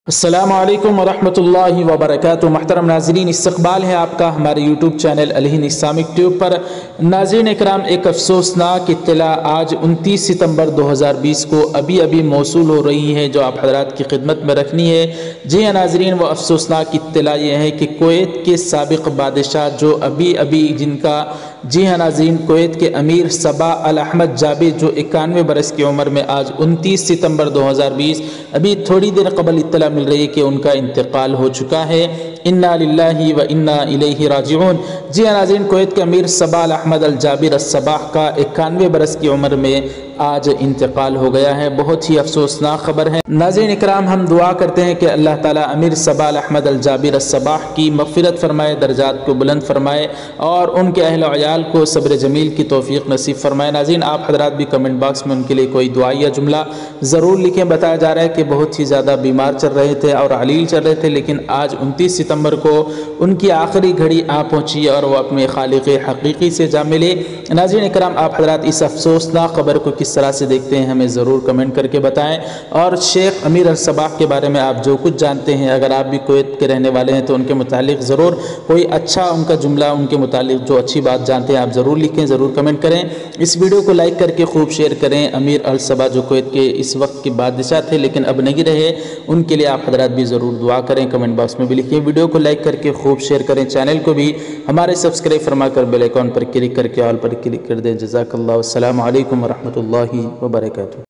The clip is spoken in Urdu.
السلام علیکم ورحمۃ اللہ وبرکاتہ۔ محترم ناظرین، استقبال ہے آپ کا ہمارے یوٹیوب چینل الہند اسلامک ٹیوب پر۔ ناظرین اکرام، ایک افسوسناک اطلاع آج 29 ستمبر 2020 کو ابھی موصول ہو رہی ہے جو آپ حضرات کی خدمت میں رکھنی ہے۔ جی ہاں ناظرین، وہ افسوسناک اطلاع یہ ہے کہ کویت کے سابق بادشاہ جو ابھی جن کا جی ہاں ناظرین، کویت کے امیر صباح الحمد جابر جو 91 برس کی عمر میں آج 29 ستمبر 2020 ابھی تھوڑی دیر قبل اطلاع مل رہی ہے کہ ان کا انتقال ہو چکا ہے۔ انا للہ و انا الیہ راجعون۔ جی ہاں ناظرین، کویت کے امیر صباح الاحمد الجابر صباح کا 91 برس کی عمر میں آج انتقال ہو گیا ہے۔ بہت ہی افسوسناک خبر ہے۔ ناظرین اکرام، ہم دعا کرتے ہیں کہ اللہ تعالیٰ امیر صباح الاحمد الجابر صباح کی مغفرت فرمائے، درجات کو بلند فرمائے اور ان کے اہل و عیال کو صبر جمیل کی توفیق نصیب فرمائے۔ ناظرین، آپ حضرات بھی کمنٹ باکس میں ان کے لیے کوئی دعا یا جملہ ضرور لکھیں۔ بتایا جا رہا ہے کہ بہت ہی زیادہ بیمار چل رہے تھے اور علیل چل رہے تھے، لیکن آج 29 ستمبر کو ان کی آخری گھڑی آ پہنچی اور وہ اپنے خالق حقیقی سے جا ملے۔ ناظرین اکرام، آپ حضرات اس افسوسناک خبر کو کس طرح سے دیکھتے ہیں ہمیں ضرور کمنٹ کر کے بتائیں، اور شیخ امیر الصباح کے بارے میں آپ جو کچھ جانتے ہیں، اگر آپ بھی کویت کے رہنے والے ہیں تو ان کے متعلق ضرور کوئی اچھا ان کا جملہ، ان کے متعلق جو اچھی بات جانتے ہیں آپ ضرور لکھیں، ضرور کمنٹ کریں۔ اس ویڈیو کو لائک کر کے خوب شیئر کریں۔ امیر الصباح جو کویت کے اس وقت کے بادشاہ تھے لیکن اب نہیں رہے، ان کے لیے آپ حضرات بھی ضرور دعا کریں، کمنٹ باکس میں بھی لکھیں۔ ویڈیو کو لائک کر کے خوب شیئر کریں، چینل کو بھی ہمارے سبسکرائب فرما کر بیل آئیکن پر کلک کر کے آل پر کلک کر دیں۔ جزاک اللہ۔ السلام علیکم ورحمۃ اللہ وبرکاتہ۔